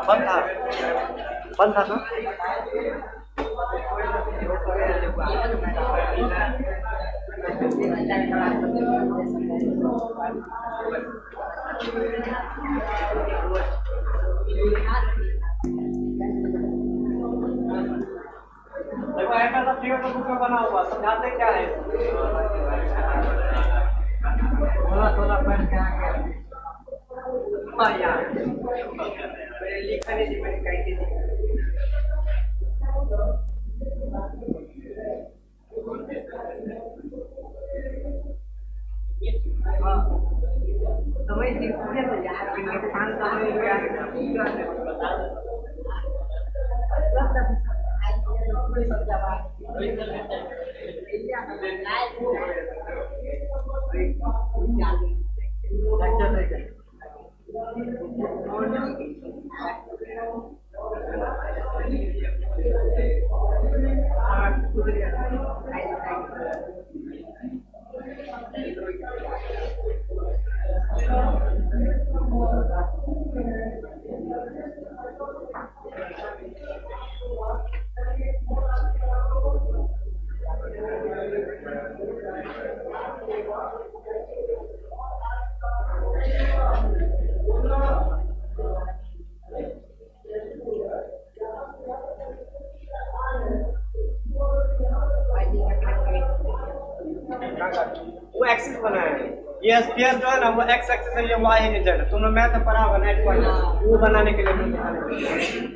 बंद था, बंद था ना। देखो ऐसा सब चीजों बुक में बना हुआ, समझाते क्या है। थोड़ा थोड़ा पढ़ के आगे। हाँ यार, मेरे लिखने से मैंने कही थी। समझ पूरे तो यार पान का हो गया वो एक्सिस बना है, ये स्फीयर जो है ना वो एक्स एक्सिस है, ये वाई है जेड। तुमने मैथ में पढ़ा होगा ना एक्स वाई, वो बनाने के लिए मैंने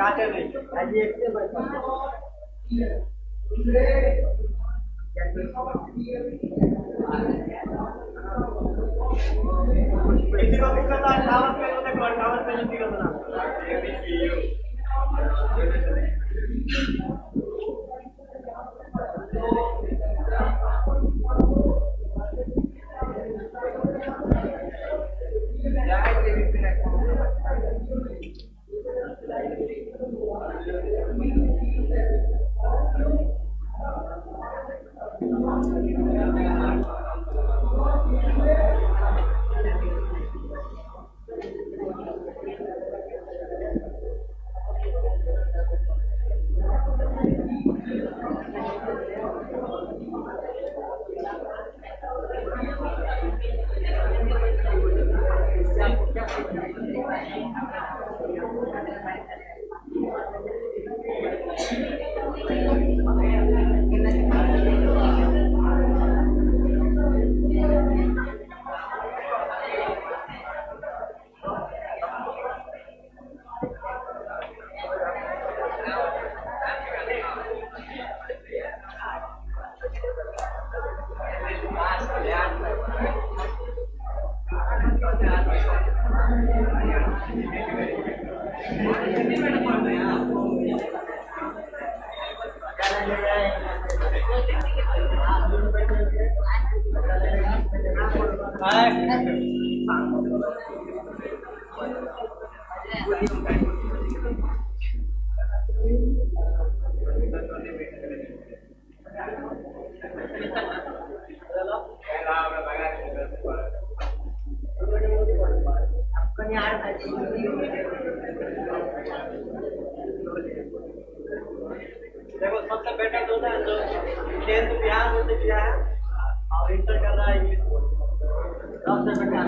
काटे नहीं ये एक्स इसी को पूछा था टावर पे, तो देखो टावर पे इसी का बना देखो सबसे बेटर जो है जो 10th बिहार बोर्ड से किया है और इंटर कर रहा है इंग्लिश बोर्ड सबसे बेटर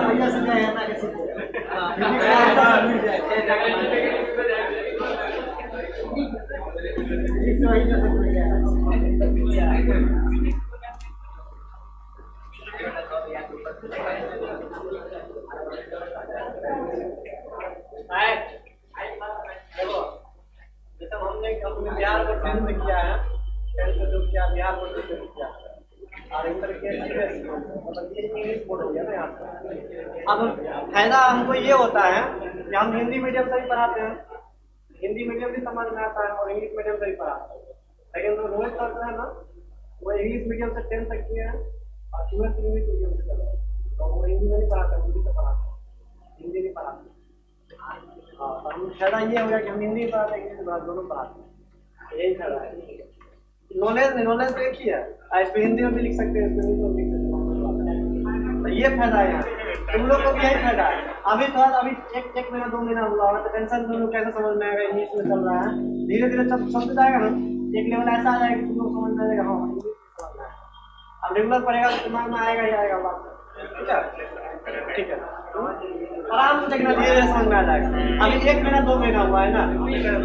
भैया से है ना कैसे हमने बिहार बोर्ड 10th से किया है, 10th जो किया बिहार बोर्ड से किया और इंटर किया मतलब ये इंग्लिश बोर्ड हो गया ना यहाँ। अब फायदा हमको ये होता है कि हम हिंदी मीडियम से भी पढ़ाते हैं, हिंदी मीडियम भी समझ में आता है और इंग्लिश मीडियम से भी पढ़ाते हैं। लेकिन जो रोहित सर है ना वो इंग्लिश मीडियम से 10th तक किए हैं और 12th इंग्लिश मीडियम से कर रहे हैं, तो वो हिंदी में नहीं पढ़ाते, हिंदी से पढ़ाते हैं, हिंदी नहीं पढ़ाते। हाँ तो हम फायदा ये हो गया कि हम हिंदी पढ़ाते हैं, इंग्लिश पढ़ाते दोनों पढ़ाते हैं, यही फायदा है। नॉलेज तो एक ही है, इस पे हिंदी में भी लिख सकते हैं, इस पे इंग्लिश में भी लिख सकते हैं, तो ये फायदा है यहाँ। तुम लोग को भी यही फायदा है। अभी तो अभी एक महीना 2 महीना हुआ है तो टेंशन तुम लोग कैसे समझ में आएगा, इंग्लिश में चल रहा है, धीरे धीरे सब समझ जाएगा ना, एक लेवल ऐसा आ जाएगा कि तुम लोग समझ में आएगा, हाँ इंग्लिश समझना है। अब रेगुलर पढ़ेगा तो दिमाग में आएगा ही आएगा बात, ठीक है ठीक है, आराम से देखना, धीरे धीरे समझ में आ जाएगा। अभी 1 महीना 2 महीना हुआ है ना,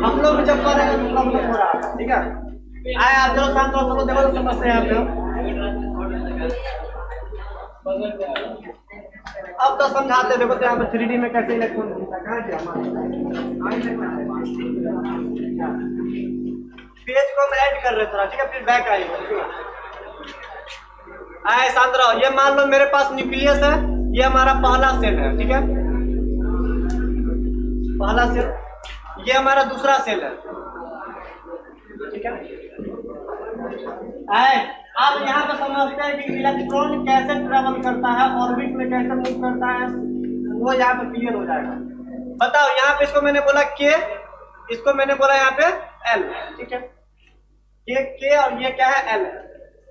हम लोग भी जब पढ़ेगा तो हम लोग हो रहा था, ठीक है। आए आप चलो शांत रहो, चलो देखो तो समझते हैं आप। अब तो समझाते देखो तो यहाँ पे 3D में कैसे इलेक्ट्रॉन घूमता है, कहाँ गया पेज को हम ऐड कर रहे थोड़ा, ठीक है, फिर बैक आएंगे। आए शांत रहो, ये मान लो मेरे पास न्यूक्लियस है, ये हमारा पहला सेल है, ठीक है, पहला सेल, ये हमारा दूसरा सेल है, ठीक है। आप यहाँ पे समझते हैं कि इलेक्ट्रॉन कैसे ट्रेवल करता है, ऑर्बिट में कैसे मूव करता है, वो यहाँ पे क्लियर हो जाएगा। बताओ यहाँ पे इसको मैंने बोला के, इसको मैंने बोला यहाँ पे एल, ठीक है, के और ये क्या है एल।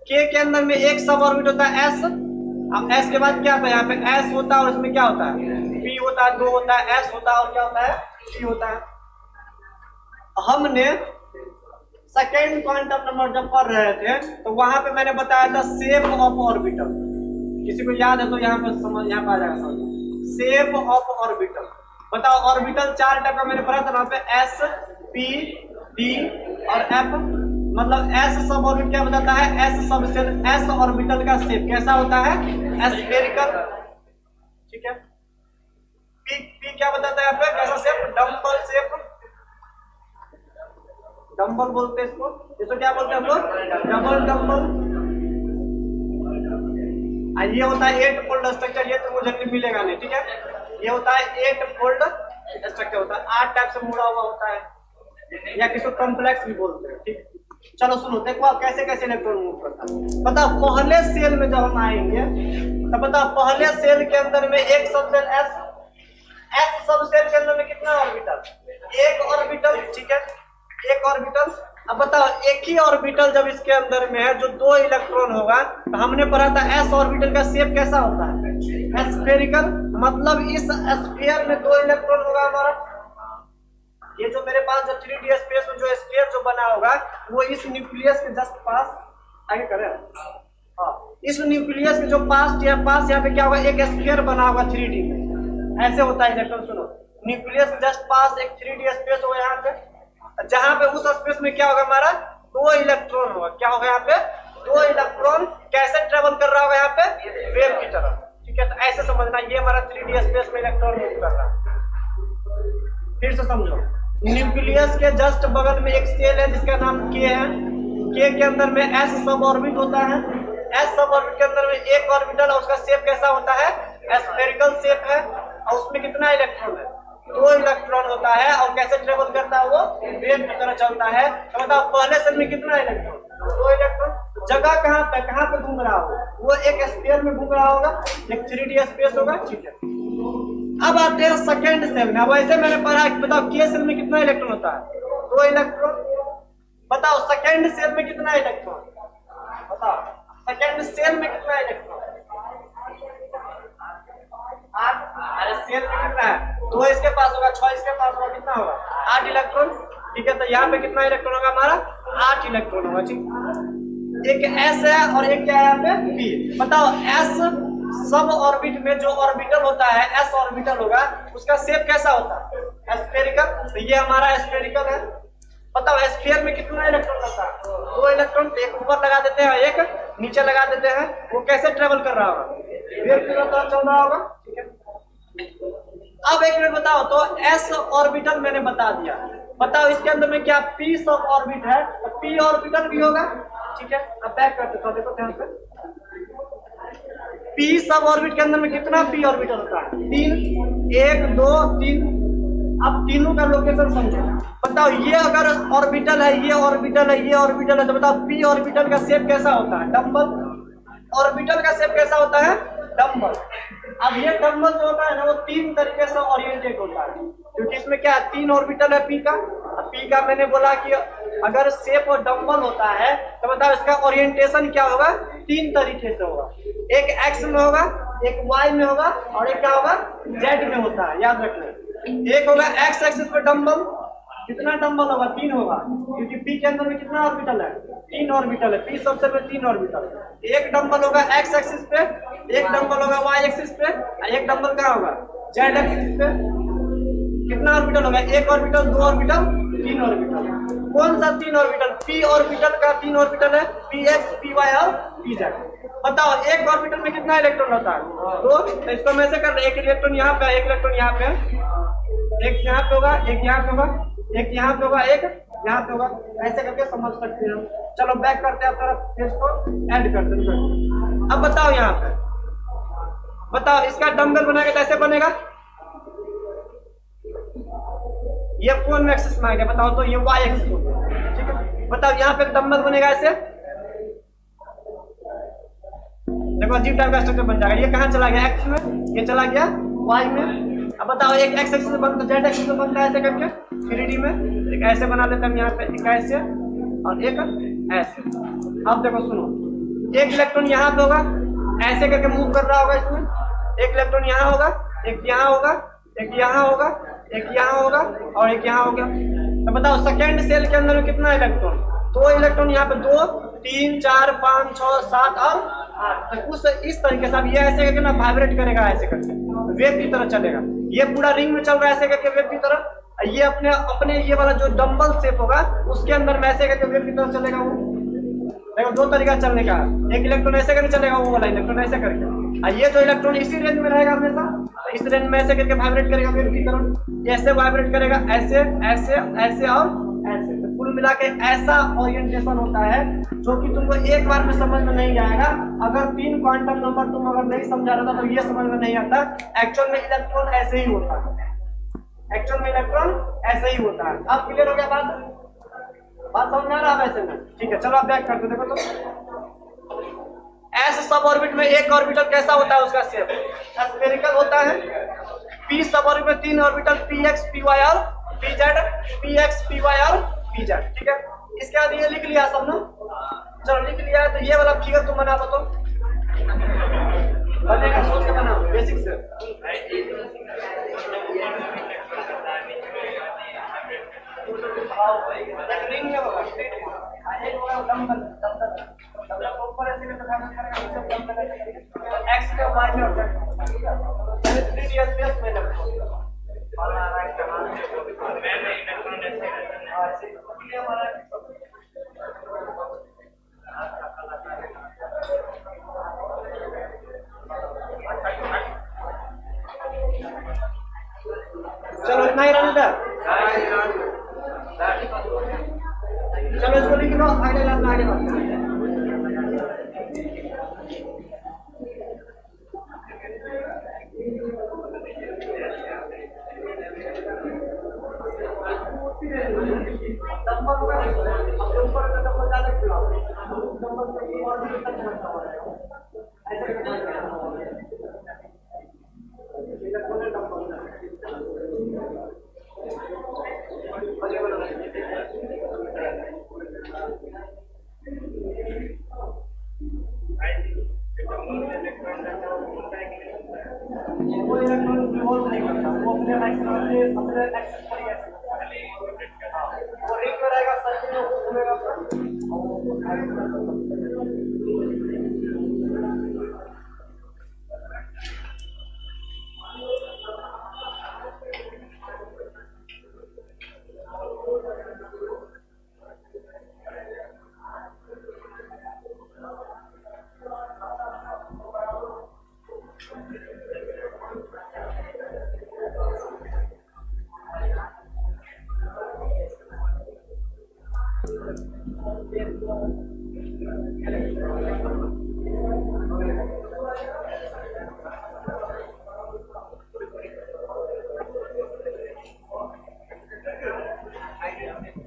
के अंदर में एक सब ऑर्बिट होता है एस, अब एस के बाद क्या होता है, यहाँ पे एस होता है और इसमें क्या होता है पी होता है, 2 होता है, एस होता है और क्या होता है पी होता है। हमने सेकेंड क्वांटम नंबर जब पढ़ रहे थे तो वहां पे मैंने बताया था शेप ऑफ ऑर्बिटल, किसी को याद है तो यहाँ पे समझ, यहाँ पे आ जाएगा समझ, शेप ऑफ ऑर्बिटल। बताओ ऑर्बिटल 4 टाइप का मैंने पढ़ा था वहां पे, एस पी डी और एफ। मतलब एस सब ऑर्बिट क्या बताता है, एस सब सेल, एस ऑर्बिटल का शेप कैसा होता है एस्फेरिकल, ठीक है। पी क्या बताता है यहाँ पे, कैसा शेप, डम्बल शेप, डम्बल बोलते हैं इसको क्या बोलते हैं हम लोग, डबल डम्बल। ये होता है 8 फोल्ड स्ट्रक्चर, ये तो मुझे मिलेगा नहीं, ठीक है, ये होता है 8 फोल्ड स्ट्रक्चर होता है, 8 टाइप से मुड़ा हुआ होता है, या किसी कॉम्प्लेक्स भी बोलते हैं, ठीक। चलो सुनो, देखो आप कैसे कैसे इलेक्ट्रॉन मूव करता है। बताओ पहले सेल में जब हम आएंगे तो बताओ पहले सेल के अंदर में एक सब सेल एस, एस सब सेल के अंदर में कितना ऑर्बिटल, एक ऑर्बिटल, ठीक है, एक ऑर्बिटल। अब बताओ एक ही ऑर्बिटल जब इसके अंदर में है जो 2 इलेक्ट्रॉन होगा, तो हमने पढ़ा था एस ऑर्बिटल का शेप कैसा होता है एस्फेरिकल, मतलब इस स्फीयर में 2 इलेक्ट्रॉन होगा हमारा। ये जो मेरे पास जो 3D स्पेस में जो स्फीयर जो बना होगा वो इस न्यूक्लियस के जस्ट पास, आगे करें, हाँ, इस न्यूक्लियस के जो पास यहाँ पे क्या होगा, एक स्फीयर बना होगा 3D में, ऐसे होता है इलेक्ट्रॉन। सुनो, न्यूक्लियस के जस्ट पास एक 3D स्पेस होगा यहाँ पे, जहां पे उस स्पेस में क्या होगा हमारा 2 इलेक्ट्रॉन होगा, क्या होगा यहाँ पे 2 इलेक्ट्रॉन, कैसे ट्रेवल कर रहा होगा यहाँ पे वेव की तरह, ठीक है। तो ऐसे समझना, ये हमारा 3D स्पेस में इलेक्ट्रॉन मूव कर रहा है। फिर से समझो, न्यूक्लियस के जस्ट बगल में एक सेल है जिसका नाम के है, के अंदर में एस सब ऑर्बिट होता है, एस सब ऑर्बिट के अंदर में एक ऑर्बिटल है, उसका शेप कैसा होता है एस्फेरिकल शेप है, और उसमें कितना इलेक्ट्रॉन है 2 इलेक्ट्रॉन होता है, और कैसे ट्रेवल करता है वो वेव की तरह चलता है। तो बताओ पहले सेल में कितना इलेक्ट्रॉन 2 इलेक्ट्रॉन, जगह कहाँ पे घूम रहा होगा, वो एक स्फीयर में घूम रहा होगा, एक 3D स्पेस होगा, ठीक है। अब आते हैं सेकेंड सेल में। अब ऐसे मैंने पढ़ा, बताओ के सेल में कितना इलेक्ट्रॉन होता है 2 इलेक्ट्रॉन। बताओ सेकेंड सेल में कितना इलेक्ट्रॉन, बताओ सेकेंड सेल में कितना इलेक्ट्रॉन, 8। अरे सेल में कितना है, 2 इसके पास होगा, 6 इसके पास होगा, कितना होगा 8 इलेक्ट्रॉन, ठीक है। तो यहाँ पे कितना इलेक्ट्रॉन होगा हमारा 8 इलेक्ट्रॉन होगा, ठीक। एक एस है और एक क्या है यहाँ पे पी। बताओ एस सब ऑर्बिट में जो ऑर्बिटल होता है एस ऑर्बिटल होगा, उसका शेप कैसा होता है एस्फेरिकल, तो ये हमारा एस्फेरिकल है। बताओ स्फीयर में कितना इलेक्ट्रॉन होता है 2 इलेक्ट्रॉन, एक ऊपर लगा देते हैं एक नीचे लगा देते हैं, वो कैसे ट्रेवल कर रहा होगा वेव की तरह चल रहा होगा, ठीक है। अब एक मिनट बताओ, तो एस ऑर्बिटल मैंने बता दिया, बताओ इसके अंदर में क्या पी सब ऑर्बिट है, तो पी ऑर्बिटल भी होगा, ठीक है। अब बैक करते हैं, देखो ध्यान से, पी सब ऑर्बिट के अंदर में कितना पी ऑर्बिटल होता है 3, 1 2 3। अब तीनों का लोकेशन समझो। बताओ ये अगर ऑर्बिटल है, ये ऑर्बिटल है, ये ऑर्बिटल है, तो बताओ पी ऑर्बिटल का शेप कैसा होता है डम्बल, ऑर्बिटल का शेप कैसा होता है डम्बल। अब ये डम्बल जो होता है ना वो 3 तरीके से ओरिएंटेड होता है, क्योंकि इसमें क्या 3 ऑर्बिटल है पी का। पी का मैंने बोला कि अगर शेप और डम्बल होता है तो बताओ इसका ओरिएंटेशन क्या होगा 3 तरीके से होगा, एक एक्स में होगा, एक y में होगा और एक क्या होगा z में होता है, याद रखना। एक होगा x एक्सिस पे डंबल, कितना डंबल होगा 3 होगा, क्योंकि p के अंदर में कितना ऑर्बिटल है 3 ऑर्बिटल है, p सबसे में 3 ऑर्बिटल। एक डंबल होगा x एक्सिस पे, एक डंबल होगा y एक्सिस पे, एक डंबल कहाँ होगा z एक्सिस पे। कितना ऑर्बिटल होगा, एक ऑर्बिटल, 2 ऑर्बिटल, 3 ऑर्बिटल। कौन सा 3 ऑर्बिटल, p ऑर्बिटल का 3 ऑर्बिटल है, px py और pz। बताओ एक ऑर्बिटल में कितना इलेक्ट्रॉन होता है, तो इसको मैं ऐसे कर रहे, एक इलेक्ट्रॉन यहाँ पे, एक इलेक्ट्रॉन यहाँ पे, एक यहाँ पे होगा, एक यहाँ पे होगा, एक यहाँ पे होगा, एक यहाँ पे होगा, ऐसे करके समझ सकते हो। चलो बैक करते हैं तरफ, इसको ऐड करते हैं। अब बताओ यहाँ पे, बताओ इसका डंबल बनाएगा कैसे बनेगा, ये कौन एक्सिस में आएगा बताओ, तो ये y एक्सिस होता है, ठीक है। बताओ यहाँ पे डंबल बनेगा ऐसे, देखो अजीब टाइप का स्ट्रक्चर बन जाएगा। ये कहाँ चला गया x में, ये चला गया y में। अब बताओ एक x एक्सिस बनता है, z एक्सिस बनता है ऐसे करके 3D में, एक ऐसे बना लेते हैं यहाँ पे, एक ऐसे और एक ऐसे। अब देखो सुनो, एक इलेक्ट्रॉन यहाँ पे होगा, ऐसे करके मूव कर रहा होगा इसमें, एक इलेक्ट्रॉन यहाँ होगा, एक यहाँ होगा, एक यहाँ होगा, एक यहाँ होगा और एक यहाँ होगा। तो बताओ सेकेंड सेल के अंदर में कितना इलेक्ट्रॉन, 2 इलेक्ट्रॉन यहाँ पे, 2 3 4 5 6 7 और 8। तो उस इस तरीके से अब ये ऐसे करके ना वाइब्रेट करेगा, ऐसे करके वेव की तरह चलेगा। ये पूरा रिंग में चल रहा है ऐसे करके वेव की तरह, ये अपने अपने ये वाला जो डंबल शेप होगा उसके अंदर में ऐसे करके वेव की तरह चलेगा। वो देखो 2 तरीका चलने का, एक इलेक्ट्रॉन ऐसे करके चलेगा, वो वाला इलेक्ट्रॉन ऐसे करके, और ये जो इलेक्ट्रॉन इसी रेंज में रहेगा हमेशा, इस रेंज में ऐसे करके वाइब्रेट करेगा वेव की तरह, ऐसे वाइब्रेट करेगा, ऐसे ऐसे ऐसे और ऐसे। तो कुल मिला के ऐसा ओरिएंटेशन होता है जो कि तुमको एक बार में समझ में नहीं आएगा। अगर 3 क्वांटम नंबर तुम अगर नहीं समझा रहा था तो ये समझ में नहीं आता। एक्चुअल में इलेक्ट्रॉन ऐसे ही होता है, एक्चुअल में इलेक्ट्रॉन ऐसे ही होता है। अब क्लियर हो गया बात समझ में आ रहा है वैसे में, ठीक है। चलो आप बैक करते देखो तो एस सब ऑर्बिट में एक ऑर्बिटल कैसा होता है, उसका शेप स्फेरिकल होता है। पी सब ऑर्बिट में 3 ऑर्बिटल, px py और pz, px py और pz, ठीक है। इसके बाद ये लिख लिया सब ना, चलो लिख लिया। तो ये वाला फिगर तुम बना दो, तो बनेगा, सोच के बनाओ बेसिक से। रिंग में होगा, एक होगा डंबल, डंबल ऊपर ऐसे करके डंबल एक्स पे y में होता है, 3D स्पेस में लगता है। चलो इतना ही रहने दे, चलो इसको लिख लो, अगले क्लास में आगे बढ़ते हैं।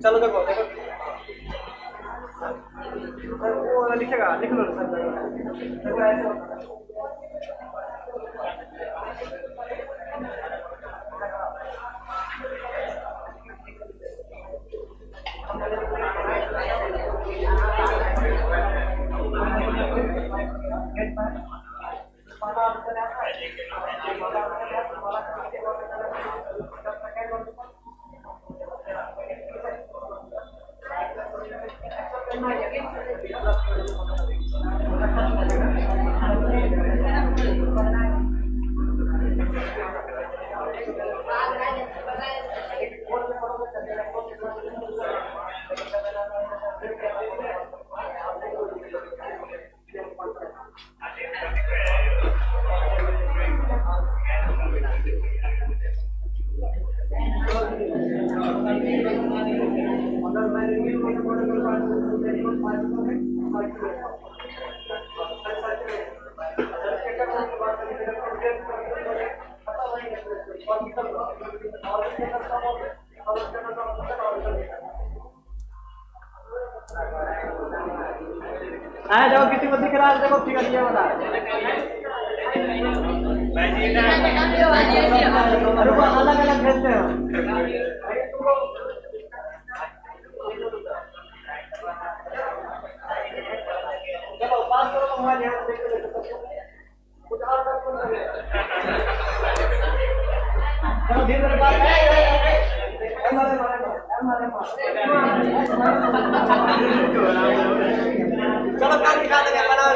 चलो देखो देखो वो लिखेगा, लिख लो सर, देखो ऐसे अगर मैं रिव्यू में आया जाओ किसी को दिख रहा है देखो फिगर ये वाला अलग अलग भेजते हैं चलो 500 का मोबाइल यहाँ देख के कुछ और चलो धीरे धीरे बात चलो काम दिखा देंगे बनाओ